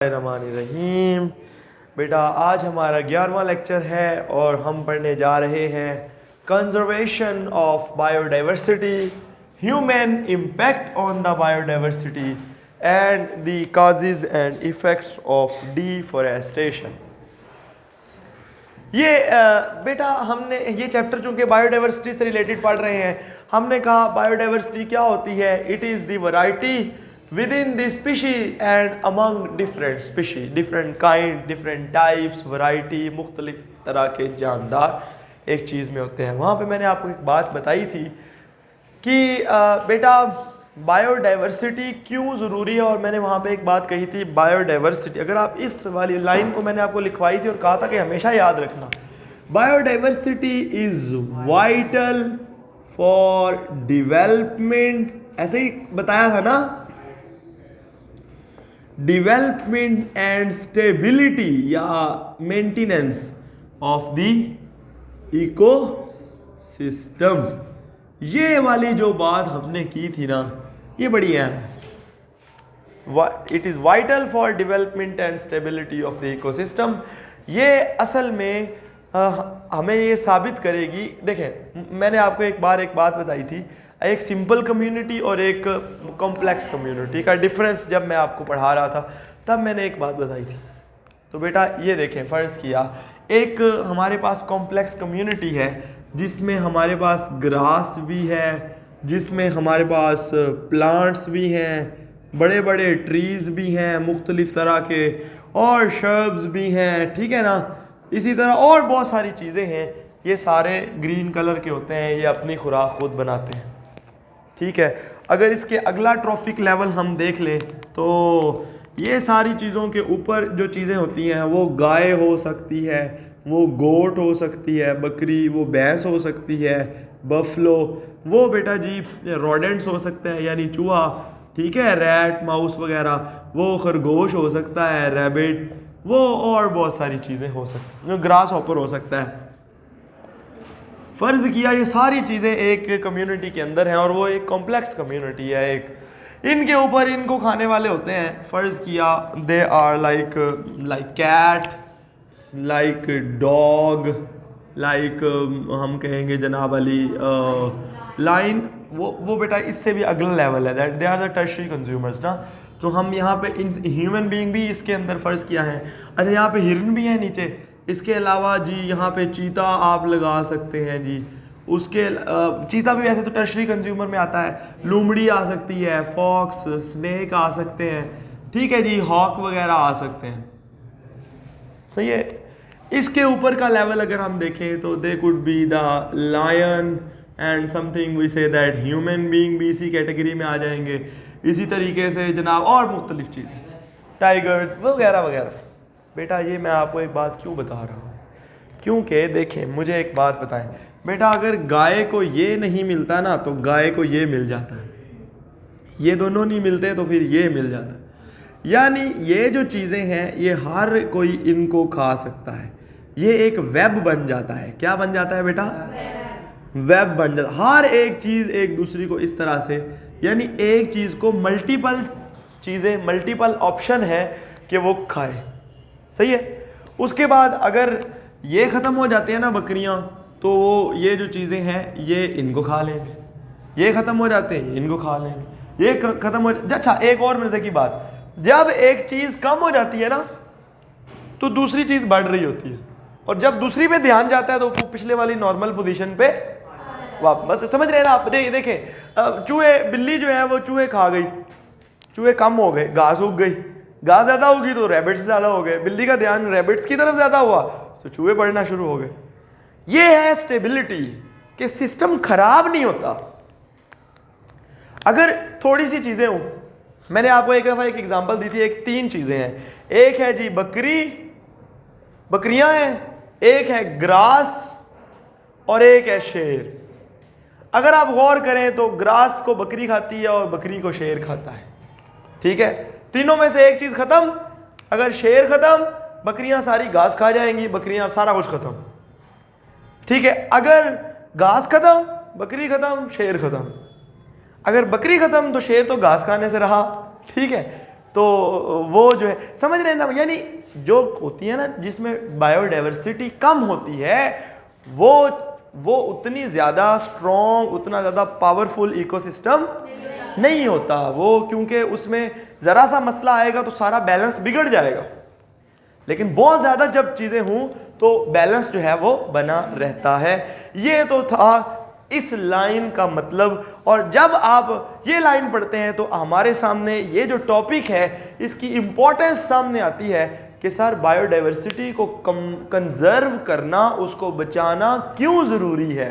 रहीम। बेटा आज हमारा 11वां लेक्चर है और हम पढ़ने जा रहे हैं conservation of biodiversity, human impact on the biodiversity and the causes and effects of deforestation. ये बेटा हमने ये चैप्टर चूंकि बायोडाइवर्सिटी से रिलेटेड पढ़ रहे हैं, हमने कहा बायोडाइवर्सिटी क्या होती है। It is the variety within the species and among different species, different kind, different types, variety, मुख्तलिफ तरह के जानदार एक चीज़ में होते हैं। वहाँ पे मैंने आपको एक बात बताई थी कि बेटा बायोडाइवर्सिटी क्यों ज़रूरी है, और मैंने वहाँ पे एक बात कही थी बायोडाइवर्सिटी, अगर आप इस वाली लाइन को मैंने आपको लिखवाई थी और कहा था कि हमेशा याद रखना, biodiversity is vital for development, ऐसे ही बताया था ना, डेवलपमेंट एंड स्टेबिलिटी या मेंटेनेंस ऑफ द इकोसिस्टम। ये वाली जो बात हमने की थी ना, ये बड़ी है। It is vital for development and stability of the ecosystem. ये असल में हमें ये साबित करेगी। देखें, मैंने आपको एक बात बताई थी, एक सिंपल कम्युनिटी और एक कॉम्प्लेक्स कम्युनिटी का डिफरेंस जब मैं आपको पढ़ा रहा था तब मैंने एक बात बताई थी। तो बेटा ये देखें, फ़र्ज़ किया एक हमारे पास कॉम्प्लेक्स कम्युनिटी है जिसमें हमारे पास ग्रास भी है, जिसमें हमारे पास प्लांट्स भी हैं, बड़े बड़े ट्रीज़ भी हैं मुख्तलिफ़ तरह के, और शर्ब्स भी हैं, ठीक है ना। इसी तरह और बहुत सारी चीज़ें हैं, ये सारे ग्रीन कलर के होते हैं, ये अपनी खुराक खुद बनाते हैं, ठीक है। अगर इसके अगला ट्रॉफिक लेवल हम देख लें तो ये सारी चीज़ों के ऊपर जो चीज़ें होती हैं वो गाय हो सकती है, वो गोट हो सकती है, बकरी, वो भैंस हो सकती है, बफलो, वो बेटा जी रोडेंट्स हो सकते हैं यानी चूहा, ठीक है, रैट, माउस वगैरह, वो खरगोश हो सकता है, रैबिट, वो और बहुत सारी चीज़ें हो सकती हैं, ग्रास हॉपर हो सकता है। फ़र्ज़ किया ये सारी चीज़ें एक कम्युनिटी के अंदर हैं और वो एक कॉम्प्लेक्स कम्युनिटी है। एक इनके ऊपर इनको खाने वाले होते हैं, फ़र्ज़ किया they are like cat, like dog, like हम कहेंगे जनाब अली लाइन, वो बेटा इससे भी अगला लेवल है, that they are the tertiary consumers ना। तो हम यहाँ पे इन ह्यूमन बीइंग भी इसके अंदर फ़र्ज़ किया है। अच्छा, यहाँ पे हिरन भी है नीचे, इसके अलावा जी यहाँ पे चीता आप लगा सकते हैं जी, उसके चीता भी वैसे तो टर्शरी कंज्यूमर में आता है, लोमड़ी आ सकती है, फॉक्स, स्नेक आ सकते हैं, ठीक है जी, हॉक वगैरह आ सकते हैं, सही है। इसके ऊपर का लेवल अगर हम देखें तो they could be the lion and something we say that human being भी इसी कैटेगरी में आ जाएंगे। इसी तरीके से जनाब और मुख्तलिफ चीज़ें, टाइगर वगैरह वगैरह। बेटा ये मैं आपको एक बात क्यों बता रहा हूँ, क्योंकि देखें, मुझे एक बात बताएं बेटा, अगर गाय को ये नहीं मिलता ना तो गाय को ये मिल जाता है, ये दोनों नहीं मिलते तो फिर ये मिल जाता है। यानी ये जो चीज़ें हैं ये हर कोई इनको खा सकता है, ये एक वेब बन जाता है। क्या बन जाता है बेटा? वेब बन जाता है। हर एक चीज़ एक दूसरी को इस तरह से, यानी एक चीज़ को मल्टीपल चीज़ें, मल्टीपल ऑप्शन है कि वो खाए, सही है। उसके बाद अगर ये ख़त्म हो जाती है ना बकरियां, तो वो ये जो चीज़ें हैं ये इनको खा लेंगे, ये ख़त्म हो जाते हैं इनको खा लेंगे, ये ख़त्म हो। अच्छा, एक और मज़े की बात, जब एक चीज़ कम हो जाती है ना तो दूसरी चीज़ बढ़ रही होती है, और जब दूसरी पे ध्यान जाता है तो वो पिछले वाली नॉर्मल पोजीशन पे वापस, समझ रहे हैं ना आप। देखें, चूहे, बिल्ली जो है वो चूहे खा गई, चूहे कम हो गए, घास उग गई, घास ज़्यादा होगी तो रैबिट्स ज़्यादा हो गए, बिल्ली का ध्यान रैबिट्स की तरफ ज़्यादा हुआ तो चूहे बढ़ना शुरू हो गए। ये है स्टेबिलिटी, कि सिस्टम खराब नहीं होता अगर थोड़ी सी चीज़ें हों। मैंने आपको एक दफ़ा एक एग्जांपल दी थी, एक 3 चीज़ें हैं, एक है जी बकरियां हैं, एक है ग्रास और एक है शेर। अगर आप गौर करें तो ग्रास को बकरी खाती है और बकरी को शेर खाता है, ठीक है। तीनों में से एक चीज़ ख़त्म, अगर शेर ख़त्म बकरियां सारी घास खा जाएंगी, बकरियां सारा कुछ ख़त्म, ठीक है। अगर घास ख़त्म बकरी ख़त्म शेर ख़त्म, अगर बकरी ख़त्म तो शेर तो घास खाने से रहा, ठीक है। तो वो जो है, समझ रहे हैं ना, यानी जो होती है ना जिसमें बायोडाइवर्सिटी कम होती है वो उतनी ज़्यादा स्ट्रॉन्ग, उतना ज़्यादा पावरफुल इकोसिस्टम नहीं होता वो, क्योंकि उसमें ज़रा सा मसला आएगा तो सारा बैलेंस बिगड़ जाएगा। लेकिन बहुत ज़्यादा जब चीज़ें हों तो बैलेंस जो है वो बना रहता है। ये तो था इस लाइन का मतलब। और जब आप ये लाइन पढ़ते हैं तो हमारे सामने ये जो टॉपिक है इसकी इंपॉर्टेंस सामने आती है कि सर बायोडाइवर्सिटी को कंजर्व करना, उसको बचाना क्यों ज़रूरी है,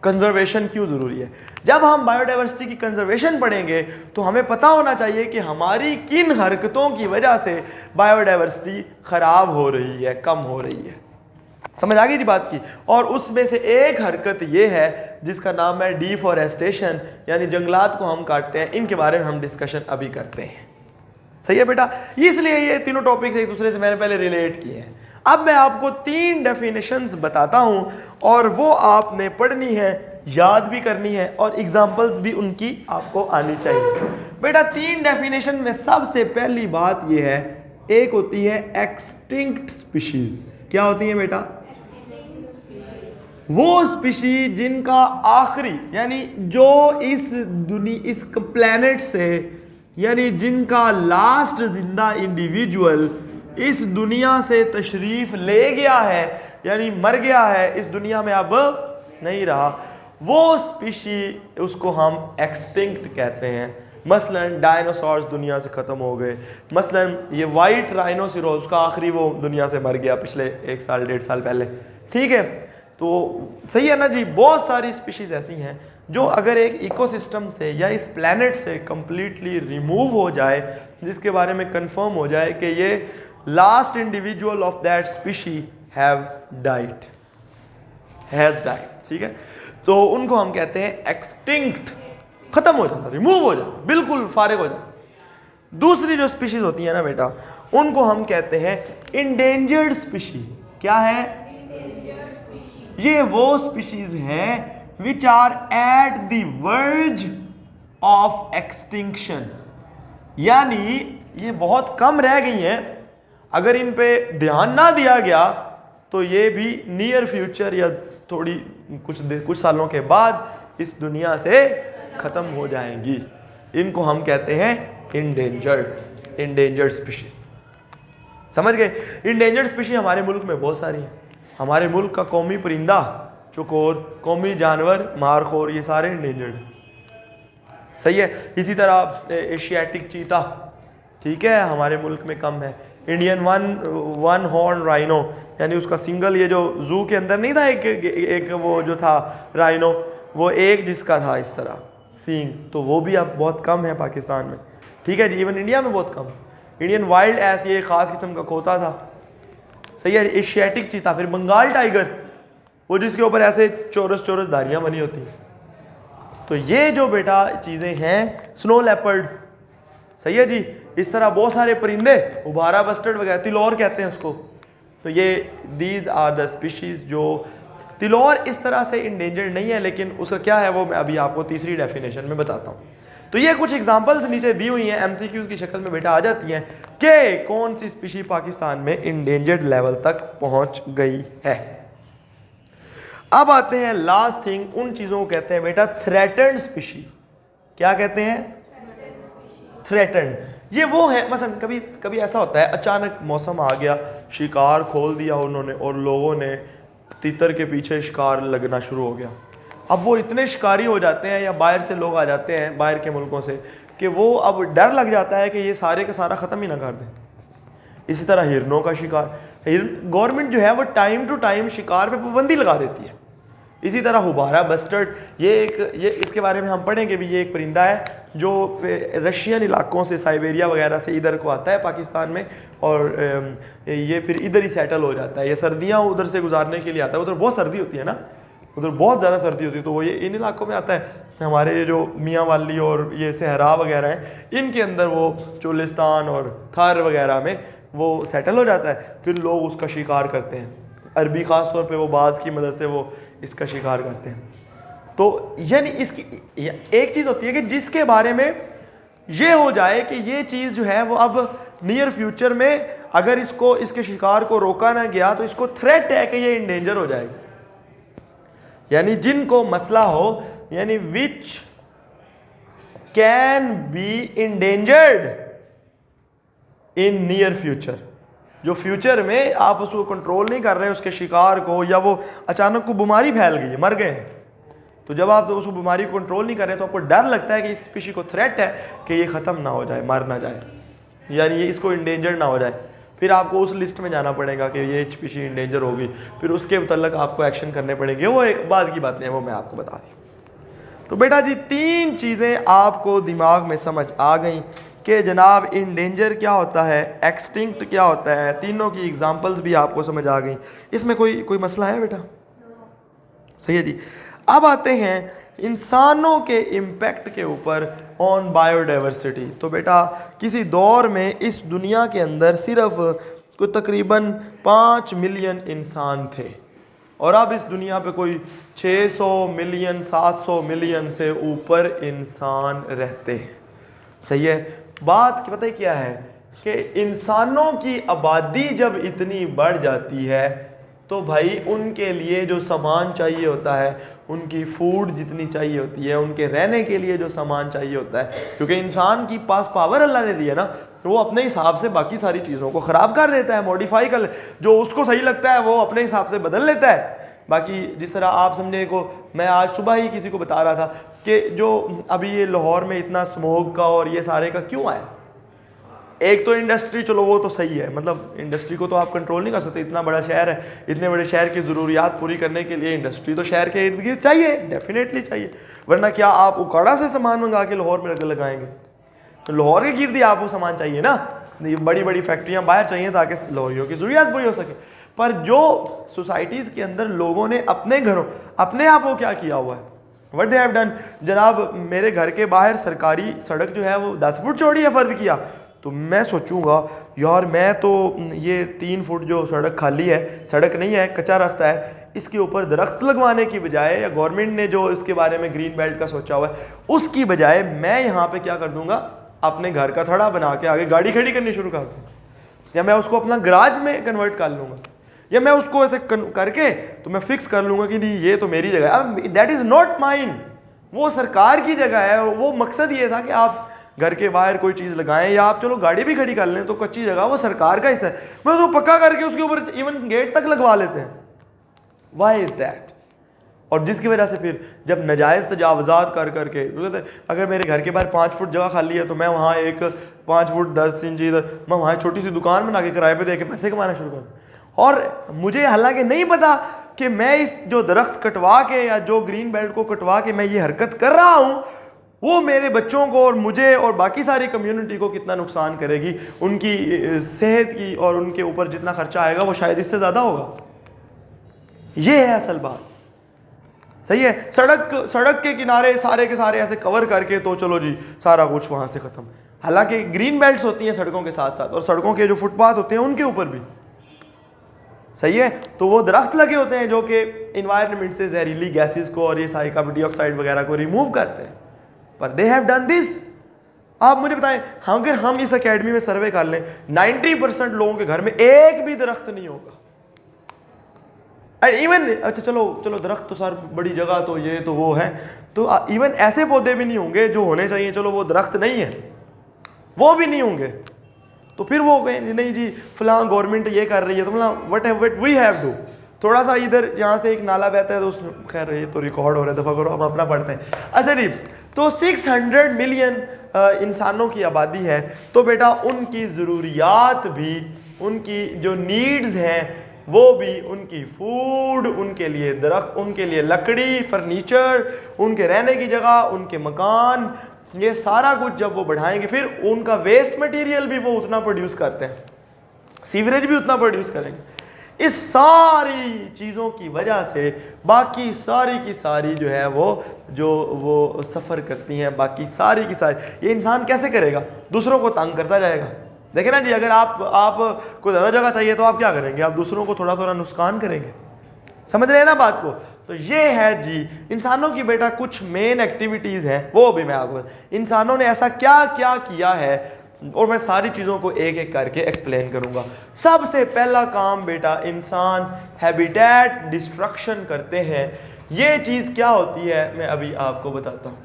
कंजर्वेशन क्यों ज़रूरी है। जब हम बायोडाइवर्सिटी की कंजर्वेशन पढ़ेंगे तो हमें पता होना चाहिए कि हमारी किन हरकतों की वजह से बायोडाइवर्सिटी ख़राब हो रही है, कम हो रही है। समझ आ गई जी बात की। और उसमें से एक हरकत ये है जिसका नाम है डिफॉरेस्टेशन, यानी जंगलात को हम काटते हैं। इनके बारे में हम डिस्कशन अभी करते हैं। सही है बेटा, इसलिए ये तीनों टॉपिक्स एक दूसरे से मैंने पहले रिलेट किए हैं। अब मैं आपको 3 डेफिनेशंस बताता हूं और वो आपने पढ़नी है, याद भी करनी है और एग्जांपल्स भी उनकी आपको आनी चाहिए। बेटा 3 डेफिनेशन में सबसे पहली बात ये है, एक होती है एक्सटिंक्ट स्पीशीज। क्या होती है बेटा? वो स्पीशीज जिनका आखिरी, यानी जो इस प्लेनेट से, यानी जिनका लास्ट जिंदा इंडिविजुअल इस दुनिया से तशरीफ ले गया है, यानी मर गया है, इस दुनिया में अब नहीं रहा, वो स्पीशी उसको हम एक्सटिंक्ट कहते हैं। मसलन डायनासोर्स दुनिया से ख़त्म हो गए। मसलन ये वाइट राइनोसिरोस का आखिरी वो दुनिया से मर गया पिछले 1 साल 1.5 साल पहले। ठीक है, तो सही है ना जी। बहुत सारी स्पीशीज़ ऐसी हैं जो अगर एक इकोसिस्टम से या इस प्लैनेट से कम्प्लीटली रिमूव हो जाए, जिसके बारे में कंफर्म हो जाए कि ये last individual of that species has died. ठीक है, तो उनको हम कहते हैं एक्सटिंक्ट, खत्म हो जाता, रिमूव हो जाता, बिल्कुल फारिग हो जाता। दूसरी जो स्पीशीज होती है ना बेटा, उनको हम कहते हैं इंडेंजर्ड स्पीशी। क्या है? ये वो स्पीशीज हैं which are at the verge of extinction, यानी ये बहुत कम रह गई हैं। अगर इन पे ध्यान ना दिया गया तो ये भी नियर फ्यूचर या थोड़ी कुछ सालों के बाद इस दुनिया से खत्म हो जाएंगी। इनको हम कहते हैं इंडेंजर्ड स्पीशीज। समझ गए? इंडेंजर्ड स्पीशीज हमारे मुल्क में बहुत सारी हैं। हमारे मुल्क का कौमी परिंदा चकोर, कौमी जानवर मारखोर, ये सारे इंडेंजर्ड। सही है। इसी तरह एशियाटिक चीता, ठीक है, हमारे मुल्क में कम है। इंडियन वन हॉर्न राइनो, यानी उसका सिंगल, ये जो जू के अंदर नहीं था एक वो जो था राइनो, वो एक जिसका था इस तरह सींग, तो वो भी अब बहुत कम है पाकिस्तान में। ठीक है जी, इवन इंडिया में बहुत कम। इंडियन वाइल्ड एस, ये खास किस्म का खोता था। सही है। एशियाटिक चीता, फिर बंगाल टाइगर, वो जिसके ऊपर ऐसे चौरस धारियाँ बनी होती हैं। तो ये जो बेटा चीज़ें हैं, स्नो लेपर्ड, सही है जी। इस तरह बहुत सारे परिंदे, उबारा बस्टर्ड वगैरह, तिलौर कहते हैं उसको। तो ये दीज आर द स्पीशीज जो, तिलौर इस तरह से इंडेंजर्ड नहीं है, लेकिन उसका क्या है वो मैं अभी आपको तीसरी डेफिनेशन में बताता हूँ। तो ये कुछ एग्जांपल्स नीचे दी हुई हैं, एमसीक्यू की शक्ल में बेटा आ जाती हैं कि कौन सी स्पीशी पाकिस्तान में इंडेंजर्ड लेवल तक पहुँच गई है। अब आते हैं लास्ट थिंग, उन चीज़ों को कहते हैं बेटा थ्रेटन्ड स्पीशी। क्या कहते हैं? थ्रेटन्ड। ये वो है, मसलन कभी कभी ऐसा होता है अचानक मौसम आ गया, शिकार खोल दिया उन्होंने और लोगों ने तीतर के पीछे शिकार लगना शुरू हो गया। अब वो इतने शिकारी हो जाते हैं या बाहर से लोग आ जाते हैं बाहर के मुल्कों से कि वो अब डर लग जाता है कि ये सारे का सारा ख़त्म ही ना कर दें। इसी तरह हिरनों का शिकार, गवर्नमेंट जो है वो टाइम टू टाइम शिकार पे पाबंदी लगा देती है। इसी तरह हुबारा बस्टर्ड, ये इसके बारे में हम पढ़ेंगे भी। ये एक परिंदा है जो रशियन इलाकों से, साइबेरिया वगैरह से इधर को आता है पाकिस्तान में, और ये फिर इधर ही सेटल हो जाता है। ये सर्दियाँ उधर से गुजारने के लिए आता है, उधर बहुत सर्दी होती है ना, उधर बहुत ज़्यादा सर्दी होती है, तो वो ये इन इलाकों में आता है। हमारे ये जो मियाँ वाली और ये सहरा वगैरह हैं, इनके अंदर वो चोलिस्तान और थार वगैरह में वो सेटल हो जाता है। फिर लोग उसका शिकार करते हैं, अरबी ख़ास तौर पे वो बाज़ की मदद से वो इसका शिकार करते हैं। तो यानी इसकी एक चीज़ होती है कि जिसके बारे में ये हो जाए कि ये चीज़ जो है वो अब नियर फ्यूचर में अगर इसको इसके शिकार को रोका ना गया तो इसको थ्रेट है कि ये इंडेंजर हो जाएगा। यानी जिनको मसला हो, यानी which can be endangered in near future, जो फ्यूचर में आप उसको कंट्रोल नहीं कर रहे उसके शिकार को, या वो अचानक को बीमारी फैल गई है, मर गए हैं, तो जब आप उस बीमारी को कंट्रोल नहीं कर रहे तो आपको डर लगता है कि इस स्पीशी को थ्रेट है कि ये ख़त्म ना हो जाए, मर ना जाए, यानी ये इसको इंडेंजर ना हो जाए। फिर आपको उस लिस्ट में जाना पड़ेगा कि ये स्पीशी इंडेंजर होगी, फिर उसके मतलब आपको एक्शन करने पड़ेंगे, वो एक बाद की बातें हैं, वो मैं आपको बता दी। तो बेटा जी 3 चीज़ें आपको दिमाग में समझ आ गई कि जनाब इंडेंजर क्या होता है, एक्सटिंक्ट क्या होता है, तीनों की एग्जांपल्स भी आपको समझ आ गई। इसमें कोई मसला है बेटा? सही है जी। अब आते हैं इंसानों के इम्पैक्ट के ऊपर ऑन बायोडाइवर्सिटी। तो बेटा किसी दौर में इस दुनिया के अंदर सिर्फ कोई तकरीबन 5 मिलियन इंसान थे और अब इस दुनिया पे कोई 600 मिलियन 700 मिलियन से ऊपर इंसान रहते हैं। सही है। बात पता है क्या है कि इंसानों की आबादी जब इतनी बढ़ जाती है तो भाई उनके लिए जो सामान चाहिए होता है, उनकी फूड जितनी चाहिए होती है, उनके रहने के लिए जो सामान चाहिए होता है, क्योंकि इंसान की पास पावर अल्लाह ने दी है ना, तो वो अपने हिसाब से बाकी सारी चीज़ों को ख़राब कर देता है, मॉडिफाई कर, जो उसको सही लगता है वो अपने हिसाब से बदल लेता है। बाकी जिस तरह आप समझे को, मैं आज सुबह ही किसी को बता रहा था कि जो अभी ये लाहौर में इतना स्मोक का और ये सारे का क्यों आया, एक तो इंडस्ट्री, चलो वो तो सही है, मतलब इंडस्ट्री को तो आप कंट्रोल नहीं कर सकते, इतना बड़ा शहर है, इतने बड़े शहर की ज़रूरियात पूरी करने के लिए इंडस्ट्री तो शहर के इर्द गिर्द चाहिए, डेफिनेटली चाहिए, वरना क्या आप उकाड़ा से सामान मंगा के लाहौर में लगाएंगे? तो लाहौर के गिर्द ही आपको सामान चाहिए ना, ये बड़ी बड़ी फैक्ट्रियाँ बाहर चाहिए ताकि लाहौरियों की ज़रूरियात पूरी हो सके। पर जो सोसाइटीज़ के अंदर लोगों ने अपने घरों अपने आप को क्या किया हुआ है, व्हाट दे हैव डन, जनाब मेरे घर के बाहर सरकारी सड़क जो है वो 10 फुट चौड़ी है, फ़र्ज किया तो मैं सोचूंगा यार मैं तो ये 3 फुट जो सड़क खाली है, सड़क नहीं है, कच्चा रास्ता है, इसके ऊपर दरख्त लगवाने की बजाय, या गवर्नमेंट ने जो इसके बारे में ग्रीन बेल्ट का सोचा हुआ है उसकी बजाय मैं यहाँ पे क्या कर दूंगा, अपने घर का थड़ा बना के आगे गाड़ी खड़ी करनी शुरू कर दूँ, या मैं उसको अपना गराज में कन्वर्ट कर लूँगा, या मैं उसको ऐसे करके तो मैं फिक्स कर लूँगा कि नहीं ये तो मेरी जगह है, दैट इज़ नॉट माइन, वो सरकार की जगह है। वो मकसद ये था कि आप घर के बाहर कोई चीज़ लगाएं, या आप चलो गाड़ी भी खड़ी कर लें तो कच्ची जगह वो सरकार का हिस्सा है, मैं उसको पक्का करके उसके ऊपर इवन गेट तक लगवा लेते हैं। Why is that? और जिसकी वजह से फिर जब नजायज़ तजावज़ात कर करके, अगर मेरे घर के बाहर 5 फुट जगह खाली है तो मैं वहाँ एक 5 फुट 10 इंच इधर मैं वहाँ छोटी सी दुकान बना के किराए पे दे के पैसे कमाना शुरू करूँ, और मुझे हालांकि नहीं पता कि मैं इस जो दरख्त कटवा के या जो ग्रीन बेल्ट को कटवा के मैं ये हरकत कर रहा हूँ वो मेरे बच्चों को और मुझे और बाकी सारी कम्युनिटी को कितना नुकसान करेगी, उनकी सेहत की और उनके ऊपर जितना खर्चा आएगा वो शायद इससे ज़्यादा होगा। ये है असल बात। सही है। सड़क के किनारे सारे के सारे ऐसे कवर करके तो चलो जी सारा कुछ वहाँ से ख़त्म, हालांकि ग्रीन बेल्ट्स होती हैं सड़कों के साथ साथ, और सड़कों के जो फुटपाथ होते हैं उनके ऊपर भी, सही है, तो वो दरख्त लगे होते हैं जो कि इन्वायरमेंट से जहरीली गैसेस को और ये सारी कार्बन डाइऑक्साइड वगैरह को रिमूव करते हैं, पर दे हैव डन दिस। आप मुझे बताएं, अगर हम इस एकेडमी में सर्वे कर लें 90% लोगों के घर में एक भी दरख्त नहीं होगा, एंड इवन अच्छा चलो दरख्त तो सर बड़ी जगह तो ये तो वो है, तो इवन ऐसे पौधे भी नहीं होंगे जो होने चाहिए, चलो वो दरख्त नहीं है वो भी नहीं होंगे, तो फिर वो कहें नहीं जी फलां गवर्नमेंट ये कर रही है तो फलां व्हाट वी हैव डू। थोड़ा सा इधर जहाँ से एक नाला बहता है तो उसमें, खैर ये तो रिकॉर्ड हो रहा है, दफ़ा करो हम अपना पढ़ते हैं। अच्छा जी, तो 600 मिलियन इंसानों की आबादी है, तो बेटा उनकी ज़रूरियात भी, उनकी जो नीड्स हैं वो भी, उनकी फूड, उनके लिए दरख्त, उनके लिए लकड़ी, फर्नीचर, उनके रहने की जगह, उनके मकान, ये सारा कुछ जब वो बढ़ाएंगे फिर उनका वेस्ट मटेरियल भी वो उतना प्रोड्यूस करते हैं, सीवरेज भी उतना प्रोड्यूस करेंगे। इस सारी चीज़ों की वजह से बाकी सारी की सारी जो है वो सफ़र करती हैं, बाकी सारी की सारी। ये इंसान कैसे करेगा? दूसरों को तंग करता जाएगा। देखें ना जी, अगर आप को ज़्यादा जगह चाहिए तो आप क्या करेंगे? आप दूसरों को थोड़ा थोड़ा नुकसान करेंगे, समझ रहे हैं ना बात को? तो ये है जी इंसानों की बेटा कुछ मेन एक्टिविटीज़ हैं, वो भी मैं आपको इंसानों ने ऐसा क्या क्या किया है और मैं सारी चीज़ों को एक एक करके एक्सप्लेन करूंगा। सबसे पहला काम बेटा इंसान हैबिटेट डिस्ट्रक्शन करते हैं। ये चीज़ क्या होती है मैं अभी आपको बताता हूँ।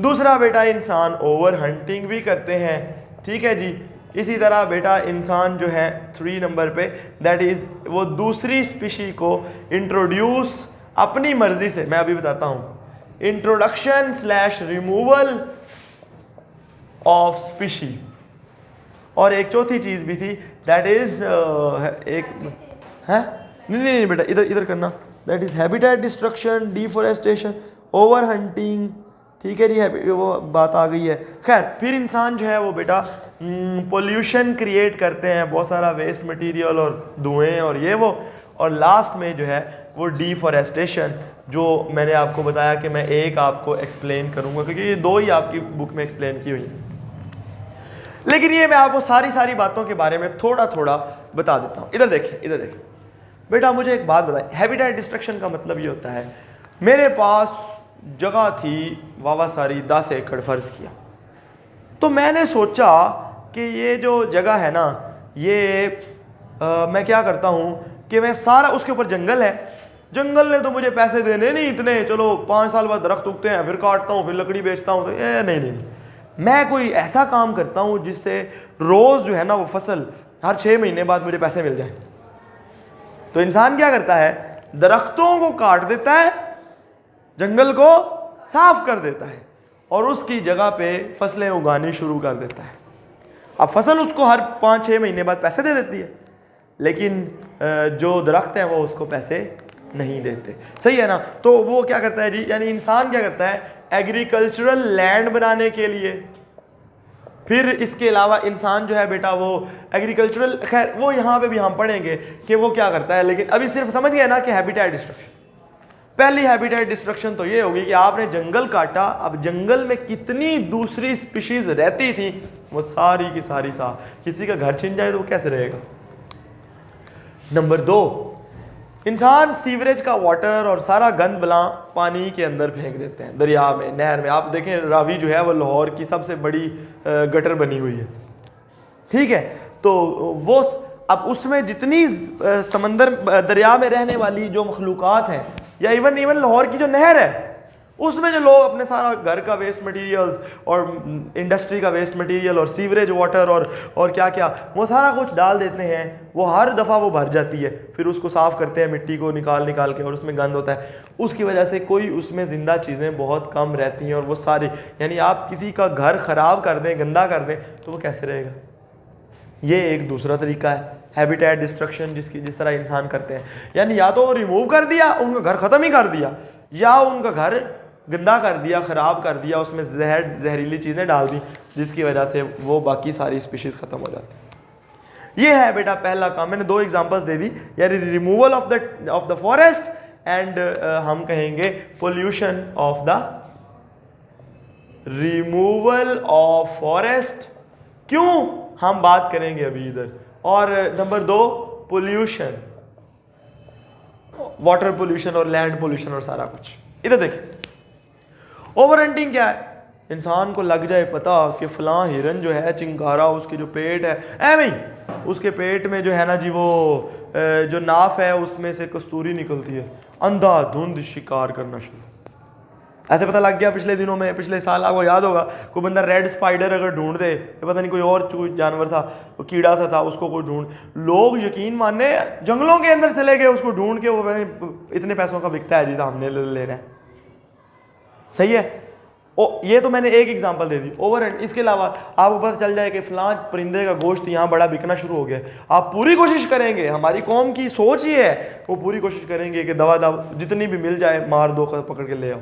दूसरा बेटा इंसान ओवर हंटिंग भी करते हैं, ठीक है जी। इसी तरह बेटा इंसान जो है 3 नंबर पे दैट इज़ वो दूसरी स्पीशी को इंट्रोड्यूस अपनी मर्जी से, मैं अभी बताता हूँ, introduction slash removal of species. और एक चौथी चीज़ भी थी दैट इज़ एक है नहीं बेटा इधर इधर करना, that is habitat destruction, deforestation, over hunting, ठीक है जी, वो बात आ गई है। खैर फिर इंसान जो है वो बेटा पोल्यूशन क्रिएट करते हैं, बहुत सारा वेस्ट मटेरियल और धुएं और ये वो, और लास्ट में जो है वो डिफॉरेस्टेशन, जो मैंने आपको बताया कि मैं एक आपको एक्सप्लेन करूंगा क्योंकि ये 2 ही आपकी बुक में एक्सप्लेन की हुई है। लेकिन ये मैं आपको सारी बातों के बारे में थोड़ा थोड़ा बता देता हूँ। इधर देखिए बेटा, मुझे एक बात बताएं, हैबिटेट डिस्ट्रक्शन का मतलब ये होता है मेरे पास जगह थी वावा सारी 10 एकड़ फर्ज किया, तो मैंने सोचा कि ये जो जगह है ना ये मैं क्या करता हूँ कि मैं सारा, उसके ऊपर जंगल है, जंगल ने तो मुझे पैसे देने नहीं इतने, चलो 5 साल बाद दरख्त उगते हैं फिर काटता हूँ फिर लकड़ी बेचता हूँ, तो ये नहीं, मैं कोई ऐसा काम करता हूँ जिससे रोज़ जो है ना वो फसल हर 6 महीने बाद मुझे पैसे मिल जाए। तो इंसान क्या करता है, दरख्तों को काट देता है, जंगल को साफ कर देता है और उसकी जगह पे फसलें उगानी शुरू कर देता है। अब फसल उसको हर 5-6 महीने बाद पैसे दे देती है, लेकिन जो दरख्त हैं वो उसको पैसे नहीं देते, सही है ना। तो वो क्या करता है जी, यानी इंसान क्या करता है, एग्रीकल्चरल लैंड बनाने के लिए, फिर इसके अलावा इंसान जो है बेटा वो एग्रीकल्चरल, खैर वो यहाँ पे भी हम पढ़ेंगे कि वो क्या करता है, लेकिन अभी सिर्फ समझ गए ना कि हैबिटेट डिस्ट्रक्शन। पहली हैबिटेट डिस्ट्रक्शन तो ये होगी कि आपने जंगल काटा, अब जंगल में कितनी दूसरी स्पीशीज रहती थी वो सारी की सारी किसी का घर छिन जाए तो वो कैसे रहेगा। नंबर 2, इंसान सीवरेज का वाटर और सारा गंद बला पानी के अंदर फेंक देते हैं, दरिया में, नहर में। आप देखें रावी जो है वो लाहौर की सबसे बड़ी गटर बनी हुई है, ठीक है। तो वो अब उसमें जितनी समंदर दरिया में रहने वाली जो मखलूक़ात हैं, या इवन लाहौर की जो नहर है उसमें जो लोग अपने सारा घर का वेस्ट मटेरियल्स और इंडस्ट्री का वेस्ट मटेरियल और सीवरेज वाटर और क्या क्या वो सारा कुछ डाल देते हैं, वो हर दफ़ा वो भर जाती है, फिर उसको साफ़ करते हैं मिट्टी को निकाल के और उसमें गंद होता है। उसकी वजह से कोई उसमें ज़िंदा चीज़ें बहुत कम रहती हैं और वो सारी, यानी आप किसी का घर ख़राब कर दें, गंदा कर दें तो वो कैसे रहेगा। ये एक दूसरा तरीका है हैबिटेट डिस्ट्रक्शन जिस तरह इंसान करते हैं, यानी या तो रिमूव कर दिया, उनका घर ख़त्म ही कर दिया, या उनका घर गंदा कर दिया, ख़राब कर दिया, उसमें जहरीली चीज़ें डाल दी जिसकी वजह से वो बाकी सारी स्पीशीज़ ख़त्म हो जाती है। ये है बेटा पहला काम, मैंने 2 एग्जांपल्स दे दी, यानी removal of the forest and हम कहेंगे pollution of the removal of forest. क्यों हम बात करेंगे अभी इधर। और नंबर 2 पोल्यूशन, वाटर पोल्यूशन और लैंड पोल्यूशन और सारा कुछ। इधर देखिए ओवर हंटिंग क्या है, इंसान को लग जाए पता कि फलां हिरन जो है चिंकारा, उसके जो पेट है ऐਵੇਂ ही उसके पेट में जो है ना जी वो जो नाफ है उसमें से कस्तूरी निकलती है, अंधाधुंध शिकार करना शुरू। ऐसे पता लग गया पिछले दिनों में, पिछले साल आपको याद होगा कोई बंदा रेड स्पाइडर अगर ढूंढ दे, पता नहीं कोई जानवर था, वो कीड़ा सा था, उसको कोई ढूंढ, लोग यकीन मानने जंगलों के अंदर चले गए उसको ढूंढ के, वो इतने पैसों का बिकता है जी तो हमने लेना है, सही है। ये तो मैंने एक example they the over and. इसके अलावा आपको पता चल जाए कि फलां परिंदे का गोश्त यहाँ बड़ा बिकना शुरू हो गया, आप पूरी कोशिश करेंगे, हमारी कौम की सोच ही है, वो पूरी कोशिश करेंगे कि दवा जितनी भी मिल जाए मार दो, पकड़ के ले आओ।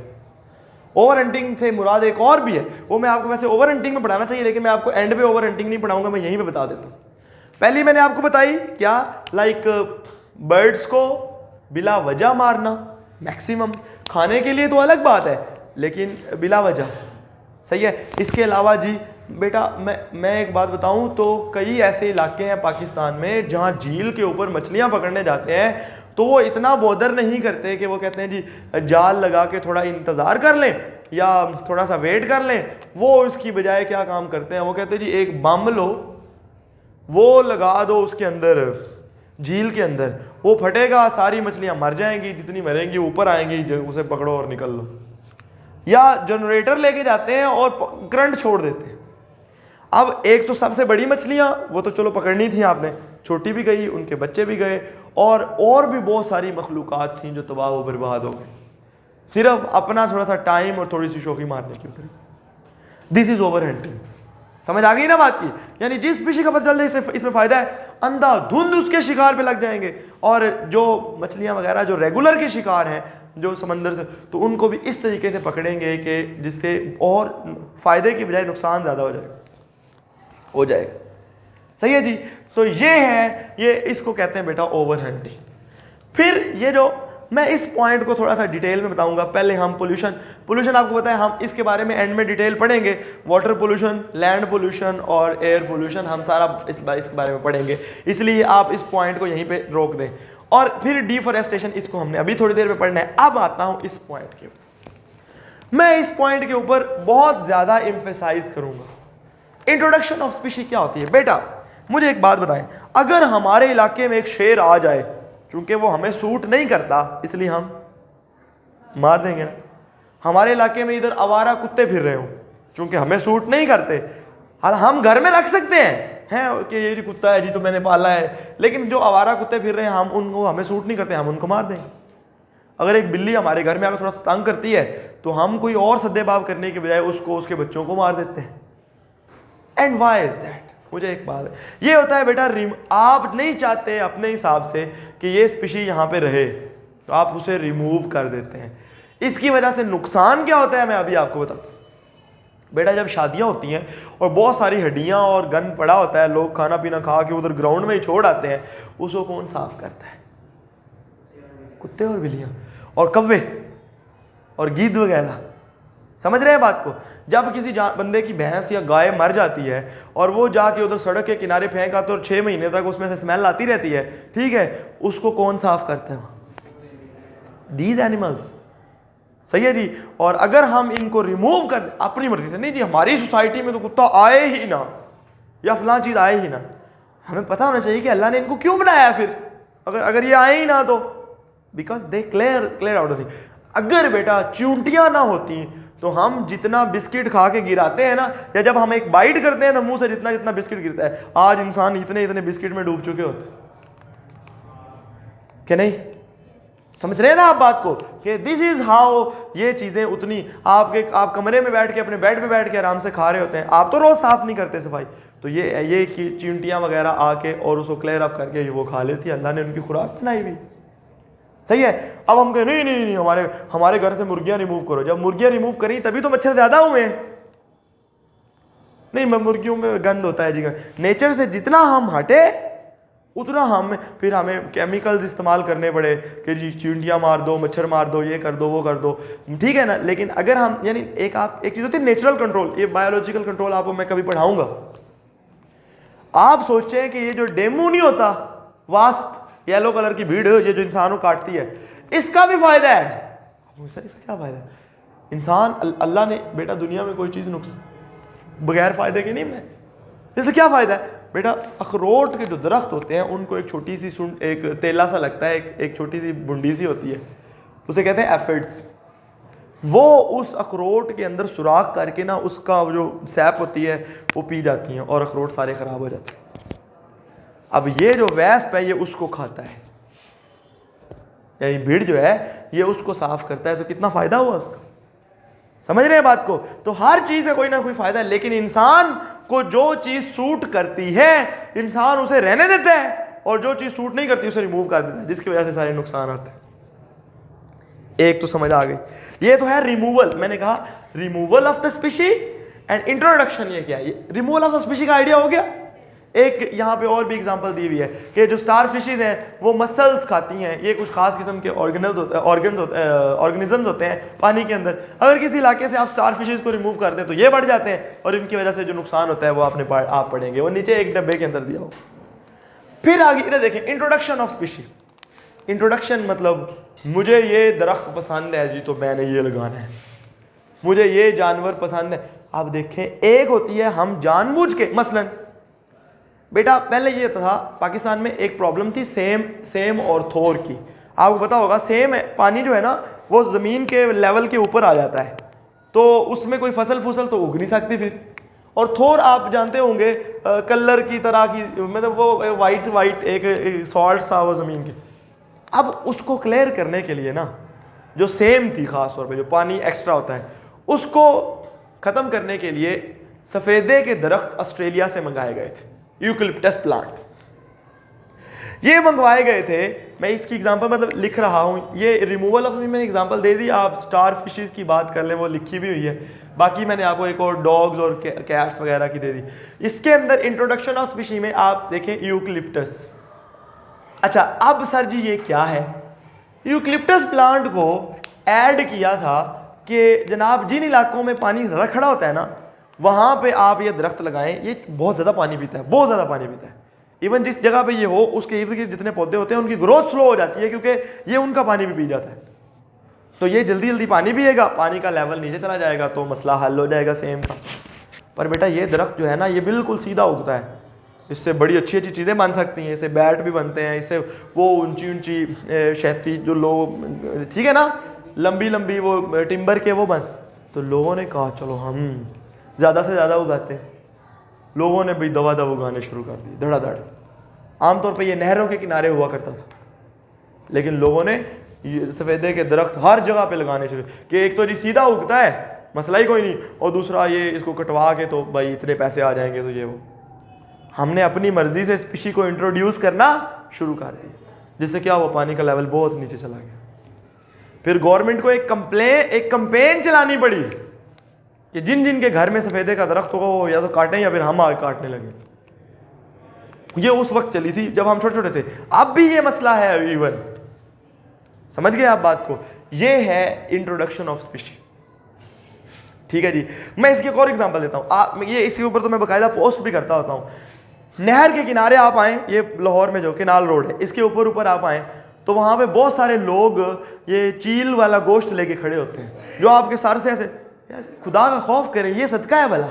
ओवर हंटिंग से मुराद एक और भी है, वो मैं आपको वैसे ओवर हंटिंग में पढ़ाना चाहिए, लेकिन मैं आपको एंड पे ओवर हंटिंग नहीं पढ़ाऊंगा, मैं यहीं पे बता देता हूँ। पहली मैंने आपको बताई क्या, लाइक बर्ड्स को बिला वजह मारना मैक्सिमम, खाने के लिए तो अलग बात है लेकिन बिला वजह, सही है। इसके अलावा जी बेटा मैं एक बात बताऊं तो कई ऐसे इलाके हैं पाकिस्तान में जहां झील के ऊपर मछलियां पकड़ने जाते हैं तो तो वो इतना बॉदर नहीं करते कि वो कहते हैं जी जाल लगा के थोड़ा इंतज़ार कर लें या थोड़ा सा वेट कर लें। वो इसकी बजाय क्या काम करते हैं, वो कहते हैं जी एक बम लो, वो लगा दो उसके अंदर, झील के अंदर, वो फटेगा, सारी मछलियां मर जाएंगी, जितनी मरेंगी ऊपर आएंगी, उसे पकड़ो और निकल लो। या जनरेटर लेके जाते हैं और करंट छोड़ देते हैं। अब एक तो सबसे बड़ी मछलियां वो तो चलो पकड़नी थी आपने, छोटी भी गई, उनके बच्चे भी गए, और भी बहुत सारी मखलूकात थी जो तबाह व बर्बाद हो गई, सिर्फ अपना थोड़ा सा टाइम और थोड़ी सी शौकी मारने की उतरी। This is over hunting. समझ आ गई ना बात की? यानी जिस फिशी का पता चल रहा है इसमें फायदा है, अंधाधुंध उसके शिकार पे लग जाएंगे। और जो मछलियां वगैरह जो रेगुलर के शिकार हैं जो समंदर से, तो उनको भी इस तरीके से पकड़ेंगे कि जिससे और फायदे की बजाय नुकसान ज़्यादा हो जाएगा। सही है जी। तो ये है, ये इसको कहते हैं बेटा ओवर हंटिंग। फिर ये जो मैं इस पॉइंट को थोड़ा सा डिटेल में बताऊंगा। पहले हम पोल्यूशन आपको पता है, हम इसके बारे में एंड में डिटेल पढ़ेंगे। वाटर पोल्यूशन, लैंड पोल्यूशन और एयर पोल्यूशन हम सारा इसके बारे में पढ़ेंगे, इसलिए आप इस पॉइंट को यहीं पे रोक दें। और फिर डिफॉरेस्टेशन, इसको हमने अभी थोड़ी देर में पढ़ना है। अब आता हूं इस पॉइंट के ऊपर। मैं इस पॉइंट के ऊपर बहुत ज्यादा एम्फेसाइज करूंगा। इंट्रोडक्शन ऑफ स्पीशीज क्या होती है बेटा? मुझे एक बात बताएं, अगर हमारे इलाके में एक शेर आ जाए, चूंकि वो हमें सूट नहीं करता इसलिए हम मार देंगे ना। हमारे इलाके में इधर आवारा कुत्ते फिर रहे हो, चूंकि हमें सूट नहीं करते, हम घर में रख सकते हैं कि ये कुत्ता है जी तो मैंने पाला है, लेकिन जो आवारा कुत्ते फिर रहे हैं हम उनको, हमें सूट नहीं करते, हम उनको मार देंगे। अगर एक बिल्ली हमारे घर में आकर थोड़ा तंग करती है तो हम कोई और सद्देबाब करने के बजाय उसको, उसके बच्चों को मार देते हैं। And why is that? मुझे एक बात ये होता है बेटा, आप नहीं चाहते अपने हिसाब से कि ये स्पीशी यहाँ पे रहे, तो आप उसे रिमूव कर देते हैं। इसकी वजह से नुकसान क्या होता है मैं अभी आपको बताता हूँ। बेटा जब शादियां होती हैं और बहुत सारी हड्डियां और गंद पड़ा होता है, लोग खाना पीना खा के उधर ग्राउंड में ही छोड़ आते हैं, उसको कौन साफ करता है? कुत्ते और बिल्लियां और कौवे और गीद वगैरह। समझ रहे हैं बात को? जब किसी बंदे की भैंस या गाय मर जाती है और वो जाके उधर सड़क के किनारे फेंक आते और 6 महीने तक उसमें से स्मेल आती रहती है, ठीक है, उसको कौन साफ करता है? These animals. सही है जी। और अगर हम इनको रिमूव कर अपनी मर्जी से, नहीं जी हमारी सोसाइटी में तो कुत्ता आए ही ना या फलां चीज आए ही ना, हमें पता होना चाहिए कि अल्लाह ने इनको क्यों बनाया। फिर अगर ये आए ही ना तो बिकॉज दे क्लियर आउट होती। अगर बेटा चूंटियां ना होती तो हम जितना बिस्किट खा के गिराते हैं ना, या जब हम एक बाइट करते हैं ना मुंह से जितना जितना बिस्किट गिरता है, आज इंसान इतने इतने बिस्किट में डूब चुके होते कि नहीं? समझ रहे हैं ना आप बात को कि दिस इज हाउ ये चीजें उतनी आप कमरे में बैठ के अपने बेड पे बैठ के आराम से खा रहे होते हैं, आप तो रोज साफ नहीं करते सफाई, तो ये चींटियां वगैरह आके और उसको क्लियर अप करके वो खा लेती है। अल्लाह ने उनकी खुराक बनाई हुई। सही है। अब हम कहें नहीं हमारे घर से मुर्गियां रिमूव करो। जब मुर्गियां रिमूव करी तभी तो मच्छर ज्यादा हुए। नहीं, मुर्गियों में गंद होता है जी। नेचर से जितना हम हटे उतना हमें केमिकल्स इस्तेमाल करने पड़े कि जी चींटियां मार दो, मच्छर मार दो, ये कर दो, वो कर दो, ठीक है ना। लेकिन अगर हम यानी एक चीज होती है नेचुरल कंट्रोल, ये बायोलॉजिकल कंट्रोल आपको मैं कभी पढ़ाऊंगा। आप सोचें कि ये जो डेमू नहीं होता, वास्प, येलो कलर की भीड़, ये जो इंसानों काटती है, इसका भी फायदा है। सर इसका क्या फायदा है? इंसान अल्लाह ने बेटा दुनिया में कोई चीज बगैर फायदे की नहीं बनाई। इससे क्या फायदा है बेटा? अखरोट के जो दरख्त होते हैं उनको एक छोटी सी एक तेला सा लगता है, एक छोटी सी बुंडी सी होती है, उसे कहते हैं एफिड्स। वो उस अखरोट के अंदर सुराख करके ना उसका जो सैप होती है वो पी जाती हैं और अखरोट सारे खराब हो जाते हैं। अब ये जो वैस्प है ये उसको खाता है, यानी भीड़ जो है ये उसको साफ करता है, तो कितना फायदा हुआ उसका। समझ रहे हैं बात को? तो हर चीज का कोई ना कोई फायदा है, लेकिन इंसान को जो चीज सूट करती है इंसान उसे रहने देता है, और जो चीज सूट नहीं करती उसे रिमूव कर देता है, जिसकी वजह से सारे नुकसान आते हैं। एक तो समझ आ गई। ये तो है रिमूवल। मैंने कहा removal of the species and introduction. ये क्या है? रिमूवल ऑफ द स्पीशी का आइडिया हो गया। एक यहाँ पे और भी एग्जांपल दी हुई है कि जो स्टार फिशेज हैं वो मसल्स खाती हैं। ये कुछ खास किस्म के ऑर्गेनिजम्स होते हैं पानी के अंदर। अगर किसी इलाके से आप स्टार फिशेज को रिमूव कर दें तो ये बढ़ जाते हैं, और इनकी वजह से जो नुकसान होता है वो आप पढ़ेंगे, वो नीचे एक डब्बे के अंदर दिया हो। फिर आगे इधर देखें, इंट्रोडक्शन ऑफ स्पीशी। इंट्रोडक्शन मतलब मुझे ये दरख्त पसंद है जी तो मैंने ये लगाना है, मुझे ये जानवर पसंद है। आप देखें, एक होती है हम जानबूझ के, मसलन बेटा पहले ये था पाकिस्तान में एक प्रॉब्लम थी सेम और थोर की। आपको पता होगा सेम पानी जो है ना वो ज़मीन के लेवल के ऊपर आ जाता है, तो उसमें कोई फसल तो उग नहीं सकती फिर। और थोर आप जानते होंगे कलर की तरह की, मतलब वो वाइट एक सॉल्ट सा वो ज़मीन के। अब उसको क्लियर करने के लिए ना जो सेम थी ख़ास तौर पे जो पानी एक्स्ट्रा होता है उसको ख़त्म करने के लिए सफ़ेदे के दरख्त ऑस्ट्रेलिया से मंगाए गए थे, यूकलिप्टस प्लांट ये मंगवाए गए थे। मैं इसकी एग्जांपल मतलब लिख रहा हूँ, ये रिमूवल ऑफ मैंने एग्जांपल दे दी, आप स्टार फिशेस की बात कर लें वो लिखी भी हुई है, बाकी मैंने आपको एक और डॉग्स और कैट्स वगैरह की दे दी। इसके अंदर इंट्रोडक्शन ऑफ स्पीशी में आप देखें यूकलिप्टस। अच्छा अब सर जी ये क्या है? यूकलिप्टस प्लांट को ऐड किया था कि जनाब जिन इलाकों में पानी रखड़ा होता है ना वहाँ पे आप ये दरख्त लगाएं, ये बहुत ज़्यादा पानी पीता है, बहुत ज़्यादा पानी पीता है। इवन जिस जगह पे ये हो उसके इर्द गिर्द जितने पौधे होते हैं उनकी ग्रोथ स्लो हो जाती है क्योंकि ये उनका पानी भी पी जाता है। तो ये जल्दी जल्दी पानी पिएगा, पानी का लेवल नीचे चला जाएगा तो मसला हल हो जाएगा सेम का। पर बेटा ये दरख्त जो है ना ये बिल्कुल सीधा उगता है, इससे बड़ी अच्छी अच्छी चीज़ें बन सकती हैं, इससे बैट भी बनते हैं, इससे वो ऊंची शहती जो लोग ठीक है ना लंबी लंबी वो टिम्बर के वो बन। तो लोगों ने कहा चलो हम ज़्यादा से ज़्यादा उगाते हैं। लोगों ने भाई दवा उगाने शुरू कर दी धड़ाधड़। आमतौर पे ये नहरों के किनारे हुआ करता था, लेकिन लोगों ने सफ़ेदे के दरख्त हर जगह पे लगाने शुरू कि एक तो जी सीधा उगता है मसला ही कोई नहीं, और दूसरा ये इसको कटवा के तो भाई इतने पैसे आ जाएंगे तो ये वो। हमने अपनी मर्जी से स्पीशी को इंट्रोड्यूस करना शुरू कर दिया, जिससे क्या हुआ पानी का लेवल बहुत नीचे चला गया। फिर गवर्नमेंट को एक कंपेन चलानी पड़ी कि जिन जिन के घर में सफ़ेदे का दरख्त होगा वो या तो काटें या फिर हम आगे काटने लगे। ये उस वक्त चली थी जब हम छोटे छोटे थे, अब भी ये मसला है इवन। समझ गए आप बात को? ये है इंट्रोडक्शन ऑफ स्पीशी। ठीक है जी, मैं इसकी एक और एग्जांपल देता हूँ। आप ये इसके ऊपर तो मैं बाकायदा पोस्ट भी करता होता हूँ। नहर के किनारे आप आएँ, ये लाहौर में जो केनाल रोड है इसके ऊपर आप आएँ तो वहाँ पे बहुत सारे लोग ये चील वाला गोश्त लेके खड़े होते हैं जो आपके सर से ऐसे, यार खुदा का खौफ करें ये सदका है भला,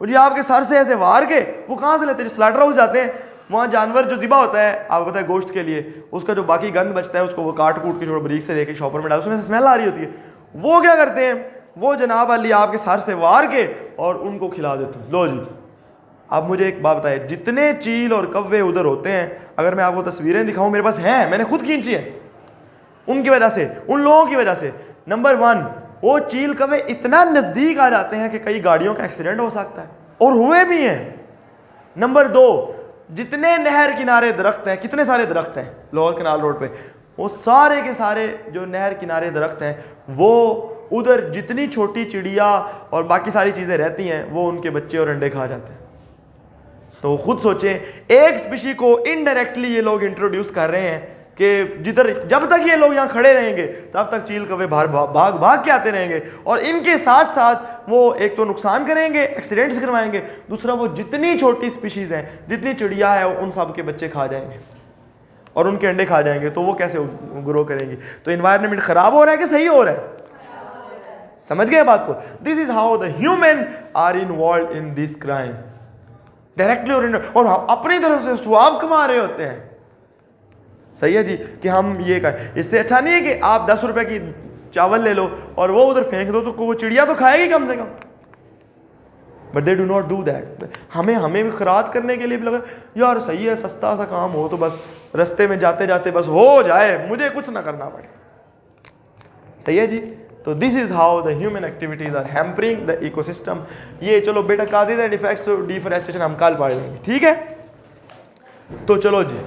और ये आपके सर से ऐसे वार के वो कहाँ से लेते हैं? जो स्लाटर हाउस जाते हैं वहाँ जानवर जो ज़िबा होता है आपको पता है गोश्त के लिए, उसका जो बाकी गंद बचता है उसको वो काट कूट के थोड़ा बारीक से लेके शॉपर में डाल, उसमें से स्मेल आ रही होती है। वो क्या करते हैं, वो जनाब अली आपके सर से वार के और उनको खिला देते हैं। लो जी, आप मुझे एक बात बताए, जितने चील और कव्वे उधर होते हैं, अगर मैं आपको तस्वीरें दिखाऊं मेरे पास हैं, मैंने खुद खींची है, उनकी वजह से, उन लोगों की वजह से। नंबर 1, वो चील कव्वे इतना नज़दीक आ जाते हैं कि कई गाड़ियों का एक्सीडेंट हो सकता है, और हुए भी हैं। नंबर 2, जितने नहर किनारे दरख्त हैं, कितने सारे दरख्त हैं लाहौर केनाल रोड पे, वो सारे के सारे जो नहर किनारे दरख्त हैं वो उधर जितनी छोटी चिड़िया और बाकी सारी चीज़ें रहती हैं वो उनके बच्चे और अंडे खा जाते हैं। तो खुद सोचें, एक स्पीशी को इनडायरेक्टली ये लोग इंट्रोड्यूस कर रहे हैं कि जब तक ये लोग यहाँ खड़े रहेंगे तब तक चील कव्वे भाग के आते रहेंगे, और इनके साथ साथ वो एक तो नुकसान करेंगे, एक्सीडेंट्स करवाएंगे, दूसरा वो जितनी छोटी स्पीशीज़ हैं, जितनी चिड़िया है उन सब के बच्चे खा जाएंगे और उनके अंडे खा जाएंगे। तो वो कैसे ग्रो करेंगी? तो इन्वायरमेंट ख़राब हो रहा है कि सही हो रहा है? समझ गए बात को? This is how the human are involve in this crime, directly और हम अपनी तरफ से स्वाब कमा रहे होते हैं। सही है जी कि हम ये करें। इससे अच्छा नहीं है कि आप 10 रुपए की चावल ले लो और वो उधर फेंक दो, तो वो चिड़िया तो खाएगी कम से कम। But they do not do that. हमें भी खरात करने के लिए भी लगा यार सही है, सस्ता सा काम हो तो बस रास्ते में जाते जाते बस हो जाए, मुझे कुछ ना करना पड़े। सही है जी। तो this is how the human activities are hampering the ecosystem. ये चलो बेटा Kadir and effects of deforestation हम कल पढ़ लेंगे, ठीक है? तो चलो जी।